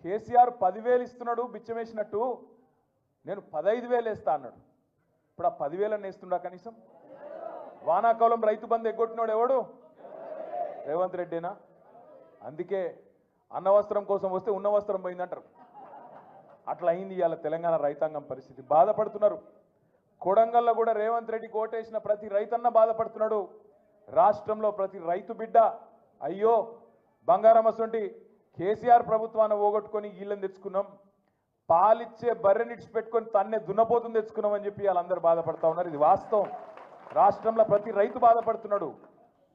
కేసీఆర్ 10,000 ఇస్తున్నాడు బిచ్చమేసినట్టు నేను 15,000 వేస్తా అన్నాడు. ఇప్పుడు ఆ 10,000 వేస్తుండా కనీసం? వానాకాలం రైతు బంధు ఎగ్గొట్టినాడు ఎవడు? రేవంత్ రెడ్డినా? అందుకే అన్న వస్త్రం కోసం వస్తే ఉన్న వస్త్రం పోయిందంటారు. అట్లా అయింది ఇవాళ తెలంగాణ రైతాంగం పరిస్థితి. బాధపడుతున్నారు. కొడంగల్లో కూడా రేవంత్ రెడ్డి కోటేసిన ప్రతి రైతన్న బాధపడుతున్నాడు. రాష్ట్రంలో ప్రతి రైతు బిడ్డ అయ్యో బంగారం అసొంటి కేసీఆర్ ప్రభుత్వాన్ని పోగొట్టుకొని వీళ్ళని తెచ్చుకున్నాం, పాలిచ్చే బర్రెనిడ్చి పెట్టుకొని తన్నే దున్నపోతుని తెచ్చుకున్నాం అని చెప్పి వాళ్ళందరూ బాధపడతా ఉన్నారు. ఇది వాస్తవం. రాష్ట్రంలో ప్రతి రైతు బాధపడుతున్నాడు.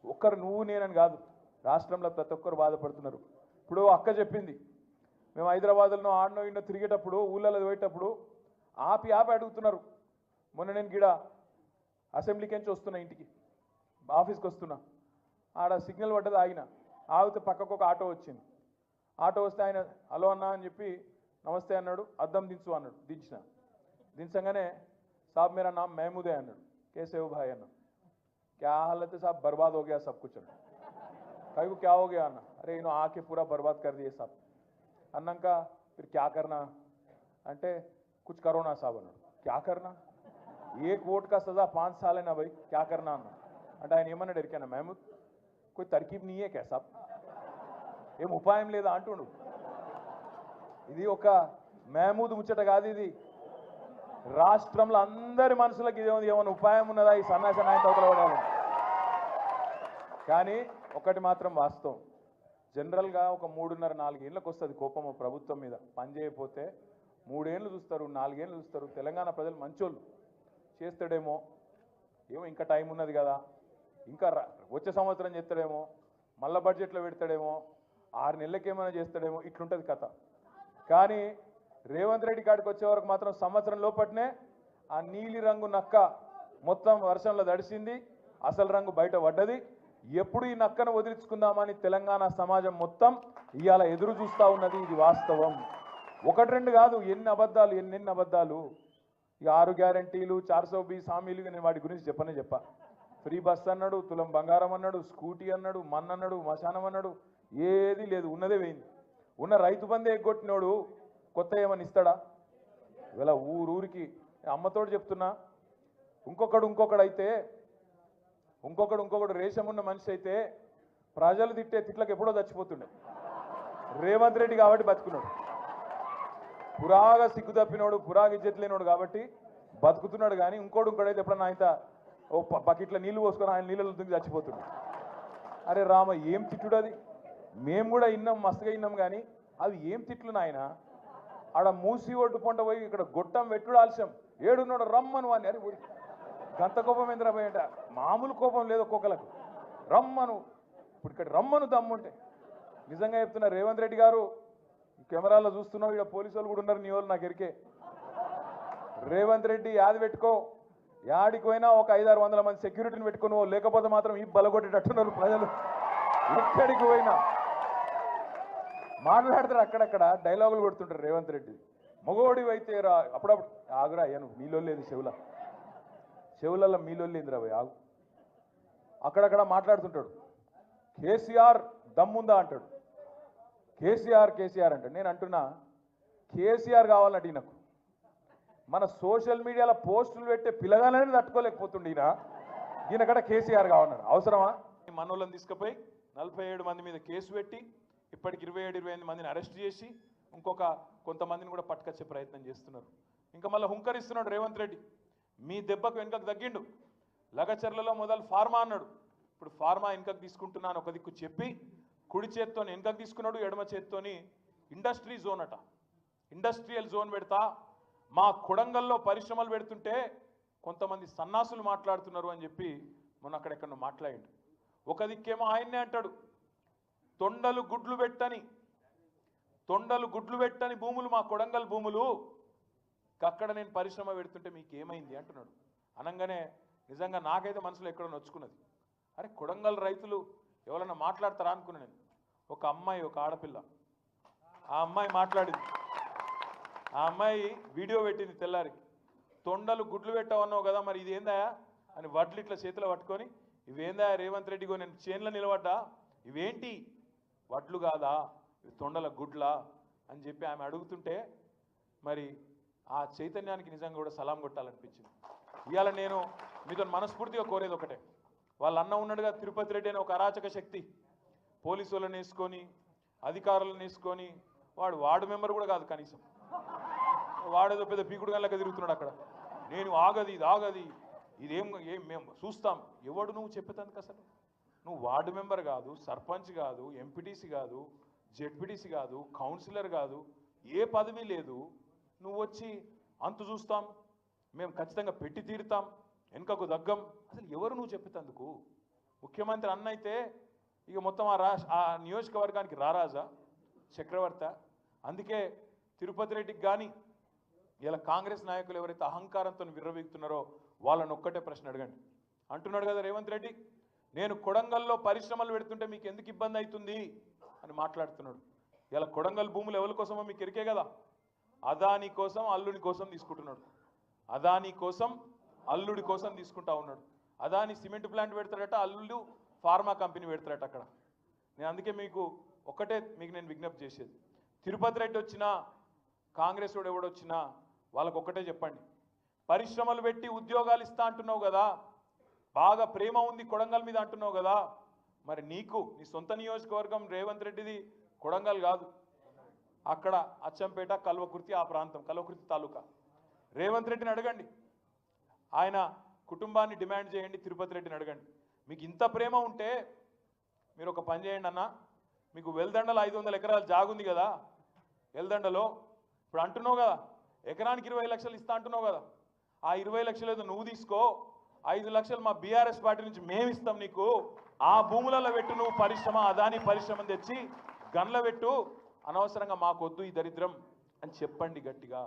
ఒక్కరు నువ్వు నేనని కాదు, రాష్ట్రంలో ప్రతి ఒక్కరు బాధపడుతున్నారు. ఇప్పుడు అక్క చెప్పింది, మేము హైదరాబాద్లో ఆడనో ఇండో తిరిగేటప్పుడు ఊళ్ళలో పోయేటప్పుడు ఆపి అడుగుతున్నారు. మొన్న నేను గిడ అసెంబ్లీకి నుంచి వస్తున్నా, ఇంటికి ఆఫీస్కి వస్తున్నా, ఆడ సిగ్నల్ పడ్డది, ఆగిన. ఆగితే పక్కకు ఒక ఆటో వచ్చింది. ఆటో వస్తే ఆయన హలో అన్నా అని చెప్పి నమస్తే అన్నాడు, అద్దం దించు అన్నాడు. దించగానే సాబ్ మేరా నామ్ మహమూదే అన్నాడు. कैसे हो भाई अन्ना? क्या हालत है साहब? बर्बाद हो गया सब कुछ। कहीं को क्या हो गया अन्ना? अरे इन्हों आके पूरा बर्बाद कर दिए साहब। अन्ना का फिर क्या करना? अंटे कुछ करो ना साहब अन्ना। क्या करना? एक वोट का सजा 5 साल है ना भाई, क्या करना अन्ना? अंटे ఆయన ఏమన్నా డరికానా మహమూద్? कोई तरकीब नहीं है क्या साहब? ఏం ఉపాయం లేదా అంటుండు. ఇది ఒక మహమూద్ ముచ్చట కాదు, ఇది రాష్ట్రంలో అందరి మనసులకు ఇది ఏమైనా ఉపాయం ఉన్నదా ఈ సన్నాస నాయకులు పడాలని. కానీ ఒకటి మాత్రం వాస్తవం, జనరల్గా ఒక 3.5-4 ఏళ్ళకి వస్తుంది కోపం ప్రభుత్వం మీద. పని చేయకపోతే 3 ఏళ్ళు చూస్తారు, 4 ఏళ్ళు చూస్తారు. తెలంగాణ ప్రజలు మంచోళ్ళు, చేస్తాడేమో, ఏమో ఇంకా టైం ఉన్నది కదా, ఇంకా వచ్చే సంవత్సరం చేస్తాడేమో, మళ్ళా బడ్జెట్లో పెడతాడేమో, 6 నెలలకేమైనా చేస్తాడేమో, ఇట్లుంటుంది కథ. కానీ రేవంత్ రెడ్డి కాడికి వచ్చే వరకు మాత్రం సంవత్సరం లోపట్నే ఆ నీలి రంగు నక్క మొత్తం వర్షంలో తడిసింది, అసలు రంగు బయట పడ్డది. ఎప్పుడు ఈ నక్కను వదిలించుకుందామని తెలంగాణ సమాజం మొత్తం ఇవాళ ఎదురు చూస్తూ ఉన్నది. ఇది వాస్తవం. 1-2 కాదు, ఎన్ని అబద్ధాలు. ఇక 6 గ్యారంటీలు, 420 హామీలు, నేను వాటి గురించి చెప్పా. ఫ్రీ బస్ అన్నాడు, తులం బంగారం అన్నాడు, స్కూటీ అన్నాడు, మన్ అన్నాడు, మశానం అన్నాడు, ఏది లేదు, ఉన్నదే పోయింది. ఉన్న రైతు బంధే ఎగ్గొట్టినోడు కొత్త ఏమని ఇస్తాడా? ఇవాళ ఊరికి అమ్మతోడు చెప్తున్నా, ఇంకొకడు రేషం ఉన్న మనిషి అయితే ప్రజలు తిట్టే తిట్లకు ఎప్పుడో చచ్చిపోతుండే. రేవంత్ రెడ్డి కాబట్టి బతుకున్నాడు. పురాగా సిగ్గు తప్పినోడు, పురాగా ఇజ్జత్ లేనోడు కాబట్టి బతుకుతున్నాడు. కానీ ఇంకోడైతే ఎప్పుడన్నా ఆయన ఓ బకెట్లో నీళ్లు పోసుకొని ఆయన నీళ్ళలో దిగి చచ్చిపోతుండే. అరే రామ, ఏం తిట్టుడు అది? మేము కూడా విన్నాం, మస్తుగా విన్నాం. కానీ అవి ఏం తిట్లు నాయన? ఆడ మూసి ఒడ్డు పొంట పోయి ఇక్కడ గొట్టం పెట్టుడు ఆలస్యం, ఏడున్నాడు రమ్మను అని. అరే గంత కోపం ఏంద్రా పోయి అంటే మామూలు కోపం లేదు ఒక్కొక్కలకు. రమ్మను, ఇప్పుడు ఇక్కడ రమ్మను దమ్ముంటే. నిజంగా చెప్తున్నా, రేవంత్ రెడ్డి గారు కెమెరాలో చూస్తున్నావు, ఇక్కడ పోలీసు వాళ్ళు కూడా ఉన్నారు, నీ వాళ్ళు నాకు ఎరికే. రేవంత్ రెడ్డి యాది పెట్టుకో, యాడికి పోయినా ఒక 500-600 మంది సెక్యూరిటీని పెట్టుకుని, లేకపోతే మాత్రం ఈ బలగొట్టేటట్టున్నారు ప్రజలు. ఎక్కడికి పోయినా మాట్లాడతారు, అక్కడక్కడ డైలాగులు కొడుతుంటారు రేవంత్ రెడ్డి. మగోడి అయితే రా, అప్పుడప్పుడు ఆగురా అయ్యాను, మీలో లేదు చెవులలో మీలో లేదురా భయ్ ఆగు. అక్కడక్కడ మాట్లాడుతుంటాడు. కేసీఆర్ దమ్ముందా అంటాడు, కేసీఆర్ అంటాడు. నేను అంటున్నా, కేసీఆర్ కావాలంటే ఈయనకు మన సోషల్ మీడియాలో పోస్టులు పెట్టే పిల్లగానే తట్టుకోలేకపోతుండే ఈయనకడ కేసీఆర్ కావాలన్నారు. అవసరమా? మనోళ్ళని తీసుకుపోయి 47 మంది మీద కేసు పెట్టి ఇప్పటికి 27-28 మందిని అరెస్ట్ చేసి కొంతమందిని కూడా పట్టుకొచ్చే ప్రయత్నం చేస్తున్నారు. ఇంకా మళ్ళీ హుంకరిస్తున్నాడు రేవంత్ రెడ్డి. మీ దెబ్బకు వెనుకకు తగ్గిండు. లగచర్లలో మొదలు ఫార్మా అన్నాడు, ఇప్పుడు ఫార్మా వెనుకకు తీసుకుంటున్నాను ఒక దిక్కు చెప్పి, కుడి చేత్తో వెనుకకు తీసుకున్నాడు, ఎడమ చేత్తోని ఇండస్ట్రీ జోన్ అట, ఇండస్ట్రియల్ జోన్ పెడతా, మా కొడంగల్లో పరిశ్రమలు పెడుతుంటే కొంతమంది సన్నాసులు మాట్లాడుతున్నారు అని చెప్పి మొన్న అక్కడెక్కడ మాట్లాడిండు. ఒక దిక్కేమో ఆయన్నే అంటాడు, తొండలు గుడ్లు పెట్టని భూములు మా కొడంగల్ భూములు, అక్కడ నేను పరిశ్రమ పెడుతుంటే మీకు ఏమైంది అంటున్నాడు. అనగానే నిజంగా నాకైతే మనసులో ఎక్కడో నొచ్చుకున్నది. అరే కొడంగల్ రైతులు ఎవరన్నా మాట్లాడతారా అనుకున్నా నేను. ఒక అమ్మాయి, ఒక ఆడపిల్ల, ఆ అమ్మాయి మాట్లాడింది. ఆ అమ్మాయి వీడియో పెట్టింది తెల్లారి. తొండలు గుడ్లు పెట్టవన్నావు కదా, మరి ఇదేందా అని వడ్లు ఇట్లా చేతిలో పట్టుకొని, ఇవేందా రేవంత్ రెడ్డిగో, నేను చేన్లో నిలబడ్డా, ఇవేంటి వడ్లు కాదా, ఇవి తొండల గుడ్ల, అని చెప్పి ఆమె అడుగుతుంటే మరి ఆ చైతన్యానికి నిజంగా కూడా సలాం కొట్టాలనిపించింది. ఇవాళ నేను మీతో మనస్ఫూర్తిగా కోరేది ఒకటే, వాళ్ళ అన్న ఉన్నాడుగా తిరుపతి రెడ్డి అనే ఒక అరాచక శక్తి, పోలీసు వాళ్ళని వేసుకొని అధికారులను వేసుకొని వార్డు మెంబర్ కూడా కాదు కనీసం, వాడేదో పెద్ద పీకుడు గల్లగా తిరుగుతున్నాడు అక్కడ. నేను ఆగది ఇది ఆగది ఇదేం ఏం మేము చూస్తాం. ఎవడు నువ్వు చెప్పేందుకు అసలు? నువ్వు వార్డు మెంబర్ కాదు, సర్పంచ్ కాదు, ఎంపీటీసీ కాదు, జెడ్పీటీసీ కాదు, కౌన్సిలర్ కాదు, ఏ పదవి లేదు. నువ్వు వచ్చి అంతు చూస్తాం, మేము ఖచ్చితంగా పెట్టి తీరుతాం, వెనుకకు దగ్గం. అసలు ఎవరు నువ్వు చెప్పేందుకు? ముఖ్యమంత్రి అన్న అయితే ఇక మొత్తం ఆ నియోజకవర్గానికి రారాజా, చక్రవర్త. అందుకే తిరుపతి రెడ్డికి కానీ ఇలా కాంగ్రెస్ నాయకులు ఎవరైతే అహంకారంతో విర్రవీగుతున్నారో వాళ్ళని ఒక్కటే ప్రశ్న అడగండి. అంటున్నాడు కదా రేవంత్ రెడ్డి, నేను కొడంగల్లో పరిశ్రమలు పెడుతుంటే మీకు ఎందుకు ఇబ్బంది అవుతుంది అని మాట్లాడుతున్నాడు. ఇలా కొడంగల్ భూములు ఎవరి కోసమో మీకు ఎరికే కదా. అదాని కోసం అల్లుడి కోసం తీసుకుంటున్నాడు, అదాని కోసం అల్లుడి కోసం తీసుకుంటా ఉన్నాడు. అదాని సిమెంట్ ప్లాంట్ పెడతాడట, అల్లుడు ఫార్మా కంపెనీ పెడతాడట అక్కడ. నేను అందుకే మీకు నేను విజ్ఞప్తి చేసేది, తిరుపతి రెడ్డి వచ్చినా కాంగ్రెస్ వాడు ఎవడొచ్చినా వాళ్ళకు ఒక్కటే చెప్పండి, పరిశ్రమలు పెట్టి ఉద్యోగాలు ఇస్తా అంటున్నావు కదా, బాగా ప్రేమ ఉంది కొడంగల్ మీద అంటున్నావు కదా, మరి నీకు నీ సొంత నియోజకవర్గం రేవంత్ రెడ్డిది కొడంగల్ కాదు, అక్కడ అచ్చంపేట కల్వకుర్తి ఆ ప్రాంతం, కల్వకుర్తి తాలూకా. రేవంత్ రెడ్డిని అడగండి, ఆయన కుటుంబాన్ని డిమాండ్ చేయండి, తిరుపతి రెడ్డిని అడగండి. మీకు ఇంత ప్రేమ ఉంటే మీరు ఒక పని చేయండి అన్న, మీకు వెల్దండలో 500 ఎకరాలు జాగుంది కదా, వెల్దండలో ఇప్పుడు అంటున్నావు కదా ఎకరానికి 20 లక్షలు ఇస్తా అంటున్నావు కదా, ఆ 20 లక్షలు ఏదో నువ్వు తీసుకో, 5 లక్షలు మా బీఆర్ఎస్ పార్టీ నుంచి మేము ఇస్తాం నీకు, ఆ భూములలో పెట్టు నువ్వు పరిశ్రమ, అదాని పరిశ్రమ తెచ్చి గన్ల పెట్టు, అనవసరంగా మాకొద్దు ఈ దరిద్రం అని చెప్పండి గట్టిగా.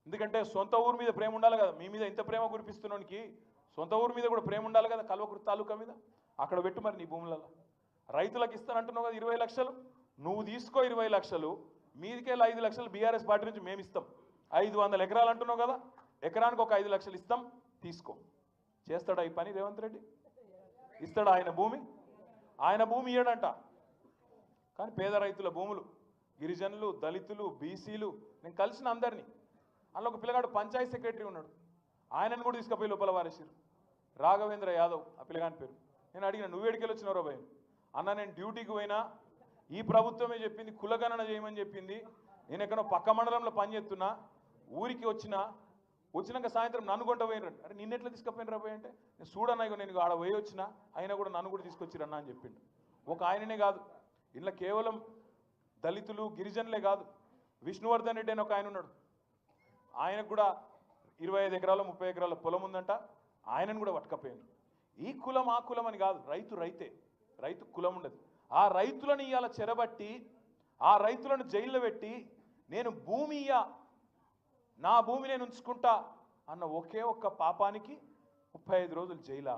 ఎందుకంటే సొంత ఊరు మీద ప్రేమ ఉండాలి కదా, మీ మీద ఇంత ప్రేమ కురిపిస్తున్నానికి సొంత ఊరు మీద కూడా ప్రేమ ఉండాలి కదా, కల్వకుర్తి తాలూకా మీద. అక్కడ పెట్టు మరి నీ భూములలో. రైతులకు ఇస్తానంటున్నావు కదా 20 లక్షలు, నువ్వు తీసుకో 20 లక్షలు, మీదికెళ్ళి 5 లక్షలు బీఆర్ఎస్ పార్టీ నుంచి మేము ఇస్తాం. 500 ఎకరాలు అంటున్నావు కదా, ఎకరానికి ఒక 5 లక్షలు ఇస్తాం, తీసుకో. చేస్తాడా ఈ పని రేవంత్ రెడ్డి? ఇస్తాడా ఆయన భూమి? ఆయన భూమి ఇయ్యడంట, కానీ పేద రైతుల భూములు, గిరిజనులు, దళితులు, బీసీలు, నేను కలిసిన అందరినీ. అందులో ఒక పిల్లగాడు పంచాయతీ సెక్రటరీ ఉన్నాడు, ఆయనను కూడా తీసుకుపోయి లోపల వారేసారు, రాఘవేంద్ర యాదవ్ ఆ పిల్లగాని పేరు. నేను అడిగిన, నువ్వేడికెళ్ళి వచ్చినారో భయ అన్న, నేను డ్యూటీకి పోయినా ఈ ప్రభుత్వమే చెప్పింది కులగణన చేయమని చెప్పింది, నేను ఎక్కడో పక్క మండలంలో పనిచేస్తున్నా, ఊరికి వచ్చినాక సాయంత్రం నన్ను కొంట పోయినారు. అరే నిన్నెట్లా తీసుకుపోయినరా పోయి అంటే, నేను చూడన్నా ఇక నేను ఆడ పోయి వచ్చినా, అయినా కూడా నన్ను కూడా తీసుకొచ్చిరన్నా అని చెప్పిండు. ఒక ఆయననే కాదు, ఇలా కేవలం దళితులు గిరిజనులే కాదు, విష్ణువర్ధన్ రెడ్డి అని ఒక ఆయన ఉన్నాడు, ఆయనకు కూడా 25 ఎకరాలు 30 ఎకరాల పొలం ఉందంట, ఆయనను కూడా పట్టుకపోయాను. ఈ కులం ఆ కులం అని కాదు, రైతే, రైతు కులం ఉండదు. ఆ రైతులను ఇవాళ చెరబట్టి, ఆ రైతులను జైల్లో పెట్టి, నేను భూమి నా భూమి నేను ఉంచుకుంటా అన్న ఒకే ఒక్క పాపానికి 35 రోజులు జైలా.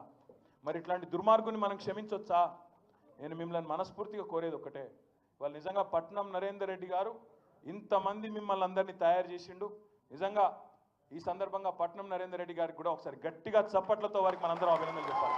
మరి ఇట్లాంటి దుర్మార్గుని మనం క్షమించవచ్చా? నేను మిమ్మల్ని మనస్ఫూర్తిగా కోరేది ఒకటే, వాళ్ళు నిజంగా పట్నం నరేందర్ రెడ్డి గారు ఇంతమంది మిమ్మల్ని అందరినీ తయారు చేసిండు. నిజంగా ఈ సందర్భంగా పట్నం నరేందర్ రెడ్డి గారికి కూడా ఒకసారి గట్టిగా చప్పట్లతో వారికి మనందరం అభినందనలు చెప్పాలి.